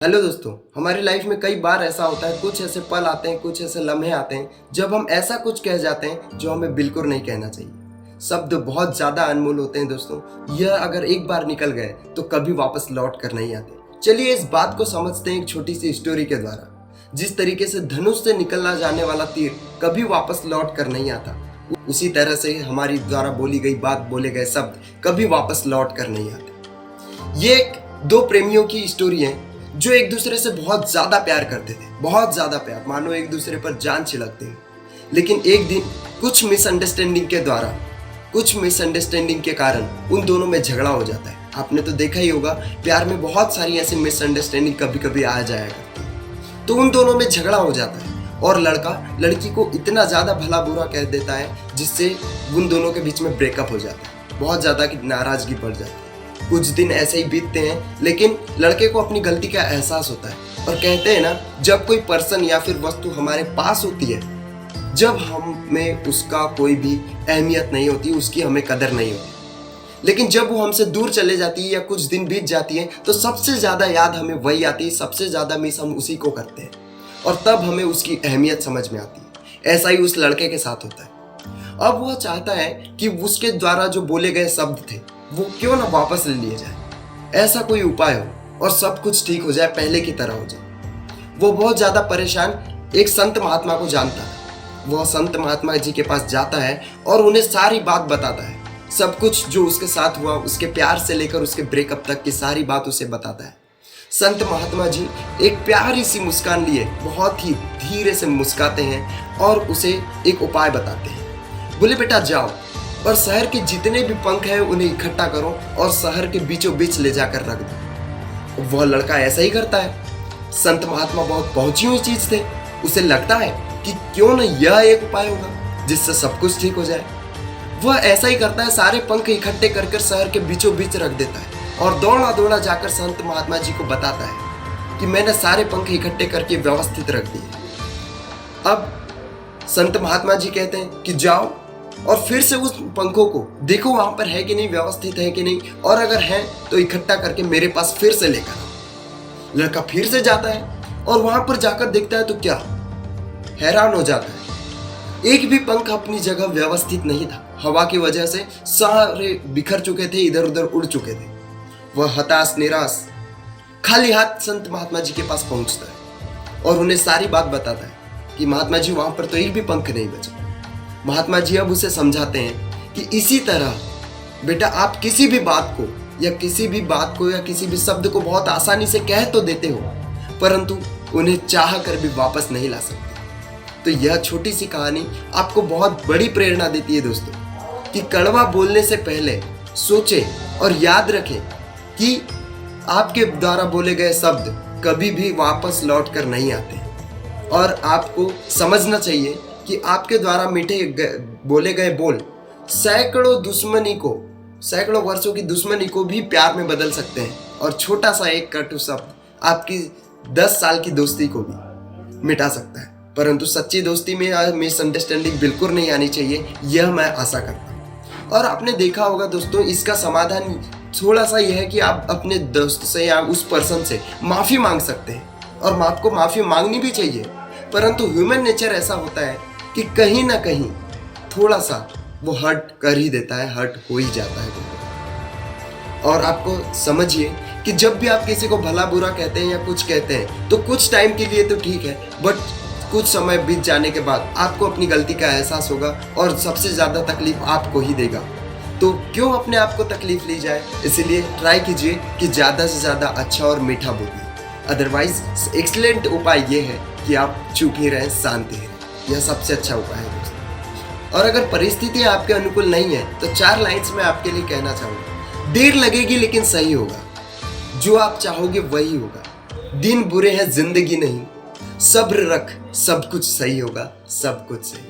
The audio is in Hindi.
हेलो दोस्तों, हमारी लाइफ में कई बार ऐसा होता है, कुछ ऐसे पल आते हैं, कुछ ऐसे लम्हे आते हैं जब हम ऐसा कुछ कह जाते हैं जो हमें बिल्कुल नहीं कहना चाहिए। शब्द बहुत ज़्यादा अनमोल होते हैं दोस्तों। यह अगर एक बार निकल गए तो कभी वापस लौट कर नहीं आते। चलिए इस बात को समझते हैं एक छोटी सी स्टोरी के द्वारा। जिस तरीके से धनुष से निकलना जाने वाला तीर कभी वापस लौट कर नहीं आता, उसी तरह से हमारी द्वारा बोली गई बात, बोले गए शब्द कभी वापस लौट कर नहीं आते। ये दो प्रेमियों की स्टोरी है जो एक दूसरे से बहुत ज्यादा प्यार करते थे, बहुत ज्यादा प्यार, मानो एक दूसरे पर जान छिड़कते हैं। लेकिन एक दिन कुछ मिसअंडरस्टैंडिंग के कारण उन दोनों में झगड़ा हो जाता है। आपने तो देखा ही होगा, प्यार में बहुत सारी ऐसी मिसअंडरस्टैंडिंग कभी कभी आ जाया करती है। तो उन दोनों में झगड़ा हो जाता है और लड़का लड़की को इतना ज्यादा भला बुरा कह देता है जिससे उन दोनों के बीच में ब्रेकअप हो जाता है। बहुत ज्यादा की नाराजगी बढ़ जाती है। कुछ दिन ऐसे ही बीतते हैं, लेकिन लड़के को अपनी गलती का एहसास होता है और कहते हैं ना, जब कोई पर्सन या फिर वस्तु हमारे पास होती है, जब हमें उसका कोई भी अहमियत नहीं होती, उसकी हमें कदर नहीं होती। लेकिन जब वो हमसे दूर चले जाती है या कुछ दिन बीत जाती है तो सबसे ज्यादा याद हमें वही आती है, सबसे ज्यादा मिस हम उसी को करते हैं और तब हमें उसकी अहमियत समझ में आती है। ऐसा ही उस लड़के के साथ होता है। अब वह चाहता है कि उसके द्वारा जो बोले गए शब्द थे वो क्यों ना वापस ले लिए जाए, ऐसा कोई उपाय हो और सब कुछ ठीक हो जाए, पहले की तरह हो जाए। वो बहुत ज्यादा परेशान एक संत महात्मा को जानता है। वह संत महात्मा जी के पास जाता है और उन्हें सारी बात बताता है। सब कुछ जो उसके साथ हुआ, उसके प्यार से लेकर उसके ब्रेकअप तक की सारी बात उसे बताता है। संत महात्मा जी एक प्यारी सी मुस्कान लिए बहुत ही धीरे से मुस्काते हैं और उसे एक उपाय बताते हैं। बोले, बेटा जाओ और शहर के जितने भी पंख हैं उन्हें इकट्ठा करो और शहर के बीचों बीच ले जाकर रख दो। वह लड़का ऐसा ही करता है। संत महात्मा बहुत पहुंची हुई चीज थे। उसे लगता है कि क्यों न यह एक उपाय होगा जिससे सब कुछ ठीक हो जाए। वह ऐसा ही करता है, सारे पंख इकट्ठे कर शहर के बीचों बीच रख देता है और दौड़ा दौड़ा जाकर संत महात्मा जी को बताता है कि मैंने सारे पंख इकट्ठे करके व्यवस्थित रख दिए। अब संत महात्मा जी कहते हैं कि जाओ और फिर से उस पंखों को देखो वहां पर है कि नहीं, व्यवस्थित है कि नहीं, और अगर है तो इकट्ठा करके मेरे पास फिर से लेकर आओ। लड़का फिर से जाता है और वहां पर जाकर देखता है तो क्या, हैरान हो जाता है। एक भी पंख अपनी जगह व्यवस्थित नहीं था। हवा की वजह से सारे बिखर चुके थे, इधर उधर उड़ चुके थे। वह हताश निराश खाली हाथ संत महात्मा जी के पास पहुंचता है और उन्हें सारी बात बताता है कि महात्मा जी वहां पर तो एक भी पंख नहीं बचा। महात्मा जी अब उसे समझाते हैं कि इसी तरह बेटा, आप किसी भी बात को या किसी भी शब्द को बहुत आसानी से कह तो देते हो, परंतु उन्हें चाह कर भी वापस नहीं ला सकते। तो यह छोटी सी कहानी आपको बहुत बड़ी प्रेरणा देती है दोस्तों, कि कड़वा बोलने से पहले सोचे और याद रखें कि आपके द्वारा बोले गए शब्द कभी भी वापस लौट कर नहीं आते और आपको समझना चाहिए कि आपके द्वारा बोले गए बोल सैकड़ों वर्षों की दुश्मनी को भी प्यार में बदल सकते हैं और छोटा सा एक कटु शब्द आपकी 10 साल की दोस्ती को भी मिटा सकता है। परंतु सच्ची दोस्ती में मिसअंडरस्टैंडिंग बिल्कुल नहीं आनी चाहिए, यह मैं आशा करता हूँ। और आपने देखा होगा दोस्तों, इसका समाधान थोड़ा सा यह है कि आप अपने दोस्त से या उस पर्सन से माफी मांग सकते हैं और आपको माफी मांगनी भी चाहिए। परंतु ह्यूमन नेचर ऐसा होता है कि कहीं ना कहीं थोड़ा सा वो हर्ट कर ही देता है, हर्ट हो ही जाता है। और आपको समझिए कि जब भी आप किसी को भला बुरा कहते हैं या कुछ कहते हैं तो कुछ टाइम के लिए तो ठीक है, बट कुछ समय बीत जाने के बाद आपको अपनी गलती का एहसास होगा और सबसे ज़्यादा तकलीफ आपको ही देगा। तो क्यों अपने आप को तकलीफ ली जाए, इसलिए ट्राई कीजिए कि ज़्यादा से ज़्यादा अच्छा और मीठा बोलिए। अदरवाइज एक्सीलेंट उपाय ये है कि आप चुप ही रहें, शांति ही रहें। यह सबसे अच्छा उपाय है दोस्तों। और अगर परिस्थितियां आपके अनुकूल नहीं है तो 4 लाइन्स में आपके लिए कहना चाहूँगा। देर लगेगी लेकिन सही होगा, जो आप चाहोगे वही होगा। दिन बुरे हैं, जिंदगी नहीं, सब्र रख, सब कुछ सही होगा, सब कुछ सही।